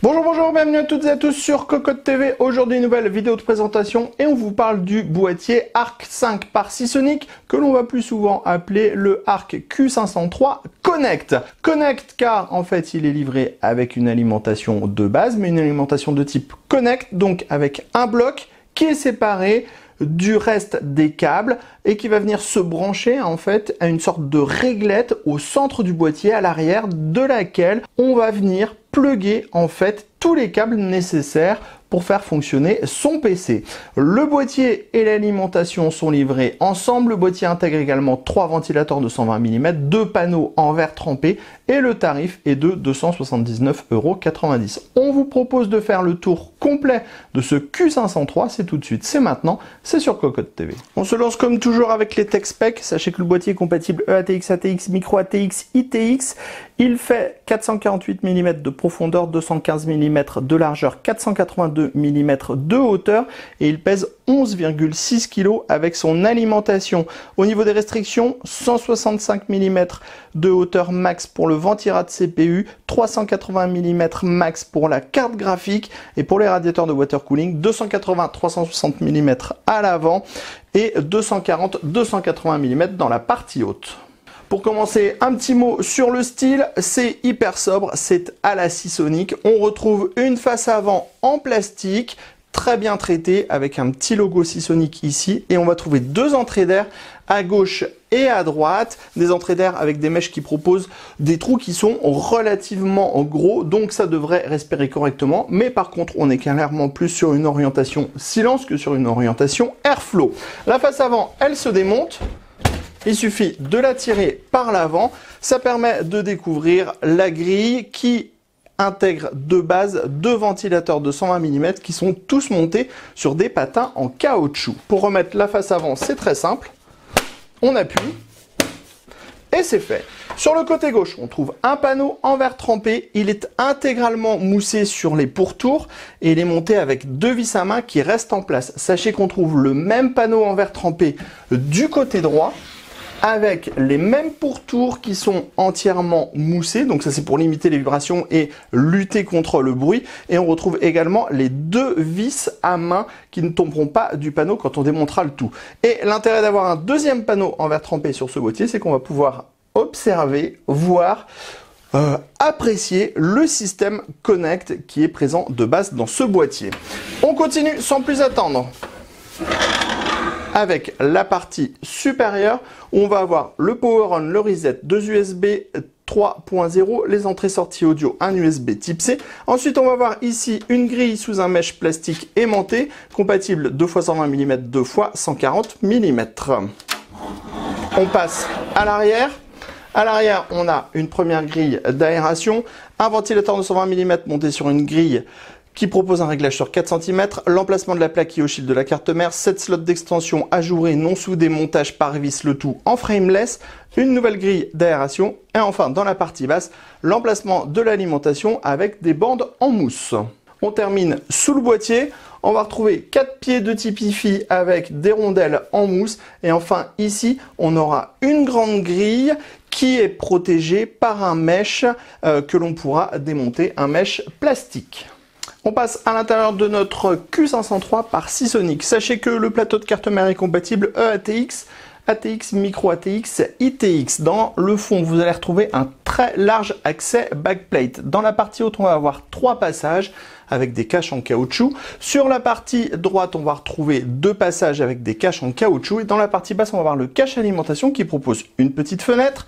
Bonjour, bonjour, bienvenue à toutes et à tous sur Cocotte TV. Aujourd'hui, une nouvelle vidéo de présentation et on vous parle du boîtier Arc 5 par Seasonic que l'on va plus souvent appeler le Arc Q503 Connect. Connect car en fait il est livré avec une alimentation de base mais une alimentation de type Connect, donc avec un bloc qui est séparé du reste des câbles et qui va venir se brancher en fait à une sorte de réglette au centre du boîtier à l'arrière de laquelle on va venir plugger en fait tous les câbles nécessaires pour faire fonctionner son PC. Le boîtier et l'alimentation sont livrés ensemble. Le boîtier intègre également 3 ventilateurs de 120 mm, 2 panneaux en verre trempé et le tarif est de 279,90 €. On vous propose de faire le tour complet de ce Q503, c'est tout de suite, c'est maintenant, c'est sur Cocotte TV. On se lance comme toujours avec les tech specs. Sachez que le boîtier est compatible EATX, ATX, Micro ATX, ITX. Il fait 448 mm de profondeur, 215 mm de largeur, 482 mm de hauteur et il pèse 11,6 kg avec son alimentation. Au niveau des restrictions, 165 mm de hauteur max pour le ventirad CPU, 380 mm max pour la carte graphique et pour les radiateurs de water cooling, 280-360 mm à l'avant et 240-280 mm dans la partie haute. Pour commencer, un petit mot sur le style, c'est hyper sobre, c'est à la Seasonic. On retrouve une face avant en plastique, très bien traitée, avec un petit logo Seasonic ici. Et on va trouver 2 entrées d'air à gauche et à droite, des entrées d'air avec des mèches qui proposent des trous qui sont relativement gros, donc ça devrait respirer correctement. Mais par contre, on est clairement plus sur une orientation silence que sur une orientation airflow. La face avant, elle se démonte. Il suffit de la tirer par l'avant. Ça permet de découvrir la grille qui intègre de base 2 ventilateurs de 120 mm qui sont tous montés sur des patins en caoutchouc. Pour remettre la face avant, c'est très simple. On appuie et c'est fait. Sur le côté gauche, on trouve un panneau en verre trempé. Il est intégralement moussé sur les pourtours et il est monté avec 2 vis à main qui restent en place. Sachez qu'on trouve le même panneau en verre trempé du côté droit, avec les mêmes pourtours qui sont entièrement moussés, donc ça c'est pour limiter les vibrations et lutter contre le bruit, et on retrouve également les 2 vis à main qui ne tomberont pas du panneau quand on démontera le tout. Et l'intérêt d'avoir un deuxième panneau en verre trempé sur ce boîtier, c'est qu'on va pouvoir observer, voir, apprécier le système Connect qui est présent de base dans ce boîtier. On continue sans plus attendre avec la partie supérieure où on va avoir le power on, le reset, 2 USB 3.0, les entrées-sorties audio, un USB type C. Ensuite, on va voir ici une grille sous un mesh plastique aimanté, compatible 2x120 mm, 2x140 mm. On passe à l'arrière. À l'arrière, on a une première grille d'aération, un ventilateur de 120 mm monté sur une grille qui propose un réglage sur 4 cm, l'emplacement de la plaque qui oscille de la carte mère, 7 slots d'extension ajourés non soudés, montage par vis, le tout en frameless, une nouvelle grille d'aération et enfin dans la partie basse, l'emplacement de l'alimentation avec des bandes en mousse. On termine sous le boîtier, on va retrouver 4 pieds de type IFI avec des rondelles en mousse et enfin ici on aura une grande grille qui est protégée par un mesh que l'on pourra démonter, un mesh plastique. On passe à l'intérieur de notre Q503 par Seasonic. Sachez que le plateau de carte mère est compatible EATX, ATX, Micro ATX, ITX. Dans le fond, vous allez retrouver un très large accès backplate. Dans la partie haute, on va avoir 3 passages avec des caches en caoutchouc. Sur la partie droite, on va retrouver 2 passages avec des caches en caoutchouc. Et dans la partie basse, on va avoir le cache alimentation qui propose une petite fenêtre,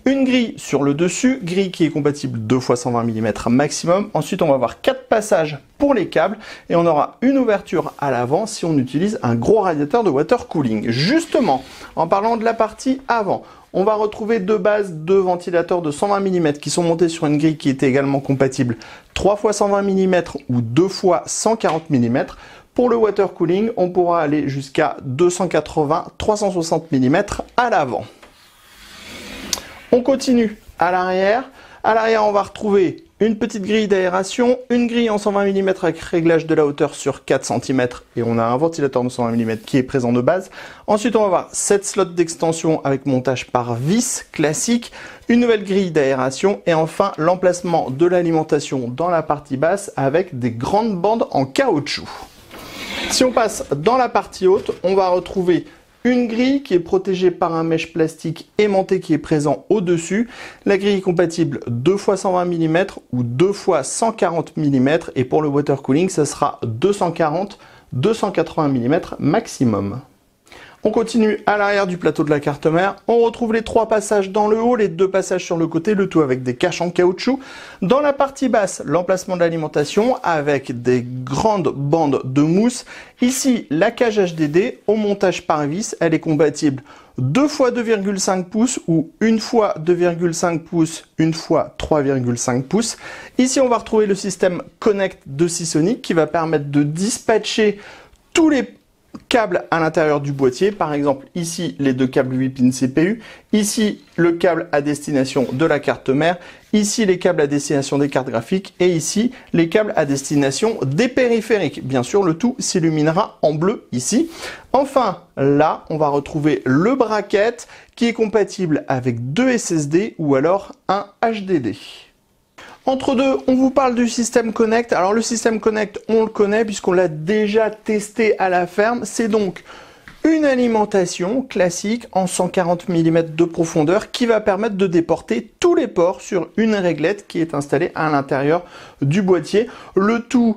une grille sur le dessus, grille qui est compatible 2x120 mm maximum. Ensuite, on va avoir 4 passages pour les câbles et on aura une ouverture à l'avant si on utilise un gros radiateur de water cooling. Justement, en parlant de la partie avant, on va retrouver de base 2 ventilateurs de 120 mm qui sont montés sur une grille qui était également compatible 3x120 mm ou 2x140 mm. Pour le water cooling, on pourra aller jusqu'à 280-360 mm à l'avant. On continue à l'arrière. À l'arrière, on va retrouver une petite grille d'aération, une grille en 120 mm avec réglage de la hauteur sur 4 cm et on a un ventilateur de 120 mm qui est présent de base. Ensuite, on va avoir 7 slots d'extension avec montage par vis classique, une nouvelle grille d'aération et enfin l'emplacement de l'alimentation dans la partie basse avec des grandes bandes en caoutchouc. Si on passe dans la partie haute, on va retrouver une grille qui est protégée par un mesh plastique aimanté qui est présent au-dessus. La grille est compatible 2 x 120 mm ou 2 x 140 mm et pour le water cooling, ça sera 240-280 mm maximum. On continue à l'arrière du plateau de la carte mère. On retrouve les 3 passages dans le haut, les 2 passages sur le côté, le tout avec des caches en caoutchouc. Dans la partie basse, l'emplacement de l'alimentation avec des grandes bandes de mousse. Ici, la cage HDD au montage par vis. Elle est compatible 2 x 2,5 pouces ou 1 x 2,5 pouces, 1 x 3,5 pouces. Ici, on va retrouver le système Connect de Seasonic qui va permettre de dispatcher tous les câbles à l'intérieur du boîtier, par exemple ici les 2 câbles 8 pins CPU, ici le câble à destination de la carte mère, ici les câbles à destination des cartes graphiques et ici les câbles à destination des périphériques. Bien sûr, le tout s'illuminera en bleu ici. Enfin, là, on va retrouver le bracket qui est compatible avec 2 SSD ou alors un HDD. Entre deux, on vous parle du système Connect. Alors le système Connect, on le connaît puisqu'on l'a déjà testé à la ferme. C'est donc une alimentation classique en 140 mm de profondeur qui va permettre de déporter tous les ports sur une réglette qui est installée à l'intérieur du boîtier. Le tout,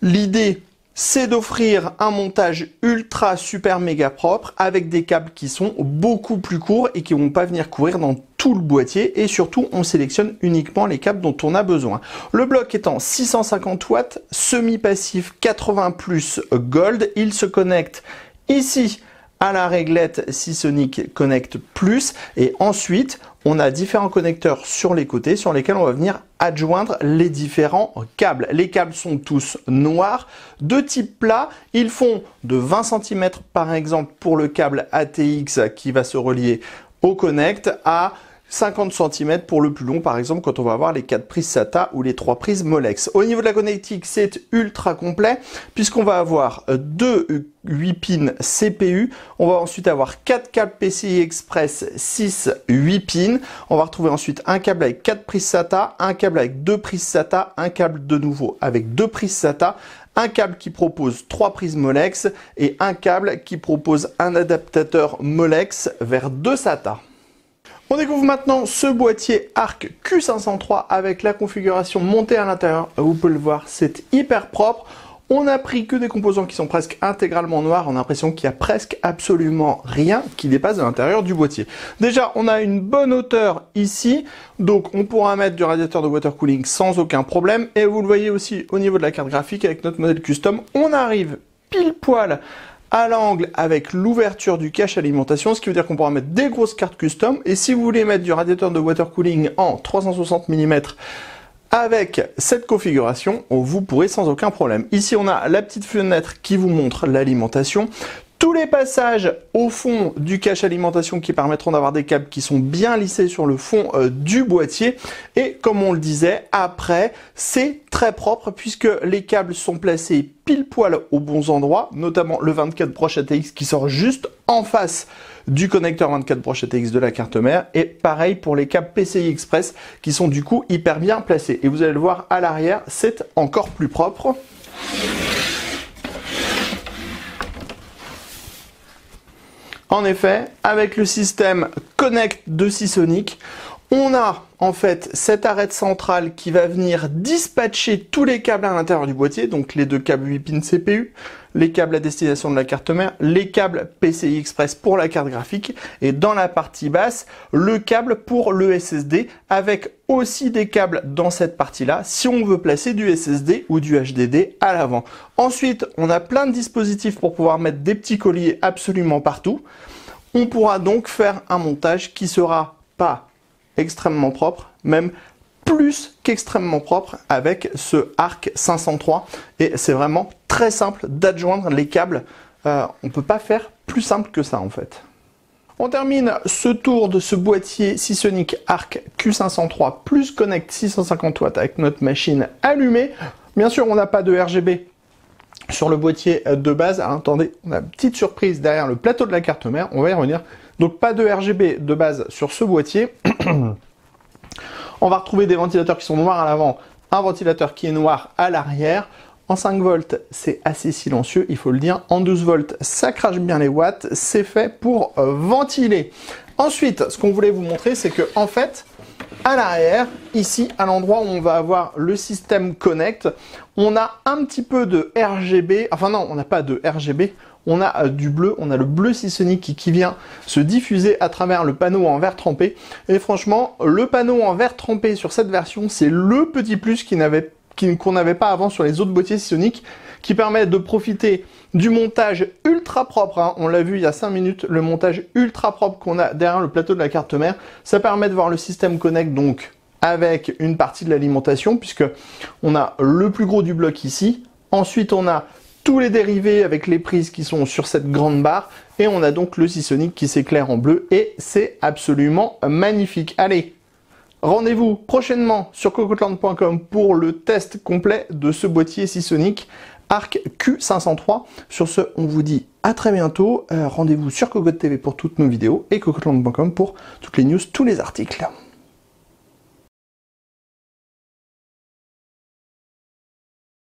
l'idée, c'est d'offrir un montage ultra super méga propre avec des câbles qui sont beaucoup plus courts et qui ne vont pas venir courir dans tout le boîtier et surtout on sélectionne uniquement les câbles dont on a besoin. Le bloc étant 650 watts, semi-passif 80+ Gold, il se connecte ici à la réglette Seasonic Connect Plus et ensuite on a différents connecteurs sur les côtés sur lesquels on va venir adjoindre les différents câbles. Les câbles sont tous noirs, de type plat, ils font de 20 cm par exemple pour le câble ATX qui va se relier au Connect à 50 cm pour le plus long, par exemple quand on va avoir les 4 prises SATA ou les 3 prises Molex. Au niveau de la connectique, c'est ultra complet puisqu'on va avoir 2 8 pins CPU, on va ensuite avoir 4 câbles PCI Express 6 8 pins, on va retrouver ensuite un câble avec 4 prises SATA, un câble avec 2 prises SATA, un câble de nouveau avec 2 prises SATA, un câble qui propose 3 prises Molex et un câble qui propose un adaptateur Molex vers 2 SATA. On découvre maintenant ce boîtier ARC Q503 avec la configuration montée à l'intérieur. Vous pouvez le voir, c'est hyper propre. On n'a pris que des composants qui sont presque intégralement noirs. On a l'impression qu'il y a presque absolument rien qui dépasse de l'intérieur du boîtier. Déjà, on a une bonne hauteur ici. Donc, on pourra mettre du radiateur de water cooling sans aucun problème. Et vous le voyez aussi au niveau de la carte graphique avec notre modèle custom. On arrive pile poil à l'angle avec l'ouverture du cache alimentation, ce qui veut dire qu'on pourra mettre des grosses cartes custom. Et si vous voulez mettre du radiateur de water cooling en 360 mm avec cette configuration, vous pourrez sans aucun problème. Ici, on a la petite fenêtre qui vous montre l'alimentation. Tous les passages au fond du cache alimentation qui permettront d'avoir des câbles qui sont bien lissés sur le fond du boîtier. Et comme on le disait, après, c'est très propre puisque les câbles sont placés pile poil aux bons endroits, notamment le 24 broche ATX qui sort juste en face du connecteur 24 broche ATX de la carte mère. Et pareil pour les câbles PCI Express qui sont du coup hyper bien placés. Et vous allez le voir à l'arrière, c'est encore plus propre. En effet, avec le système Connect de Seasonic, on a en fait cette arête centrale qui va venir dispatcher tous les câbles à l'intérieur du boîtier, donc les 2 câbles 8 pins CPU, les câbles à destination de la carte mère, les câbles PCI Express pour la carte graphique et dans la partie basse, le câble pour le SSD avec aussi des câbles dans cette partie-là si on veut placer du SSD ou du HDD à l'avant. Ensuite, on a plein de dispositifs pour pouvoir mettre des petits colliers absolument partout. On pourra donc faire un montage qui sera pas extrêmement propre, même plus qu'extrêmement propre avec ce ARC 503 et c'est vraiment très simple d'adjoindre les câbles. On ne peut pas faire plus simple que ça en fait. On termine ce tour de ce boîtier Seasonic Arc Q503 plus Connect 650 watts avec notre machine allumée. Bien sûr, on n'a pas de RGB sur le boîtier de base. Alors, attendez, on a une petite surprise derrière le plateau de la carte mère, on va y revenir. Donc pas de RGB de base sur ce boîtier. On va retrouver des ventilateurs qui sont noirs à l'avant, un ventilateur qui est noir à l'arrière. En 5 volts, c'est assez silencieux, il faut le dire. En 12 volts, ça crache bien les watts, c'est fait pour ventiler. Ensuite, ce qu'on voulait vous montrer, c'est que en fait, à l'arrière, ici, à l'endroit où on va avoir le système Connect, on a un petit peu de RGB. Enfin non, on n'a pas de RGB. On a du bleu, on a le bleu Seasonic qui vient se diffuser à travers le panneau en verre trempé. Et franchement, le panneau en verre trempé sur cette version, c'est le petit plus qu'on n'avait pas avant sur les autres boîtiers Seasonic, qui permet de profiter du montage ultra propre. Hein. On l'a vu il y a 5 minutes, le montage ultra propre qu'on a derrière le plateau de la carte mère. Ça permet de voir le système Connect donc avec une partie de l'alimentation, puisque on a le plus gros du bloc ici. Ensuite, on a tous les dérivés avec les prises qui sont sur cette grande barre. Et on a donc le Seasonic qui s'éclaire en bleu. Et c'est absolument magnifique. Allez, rendez-vous prochainement sur cocotland.com pour le test complet de ce boîtier Seasonic Arc Q503. Sur ce, on vous dit à très bientôt. Rendez-vous sur Cocotte TV pour toutes nos vidéos et cocotland.com pour toutes les news, tous les articles.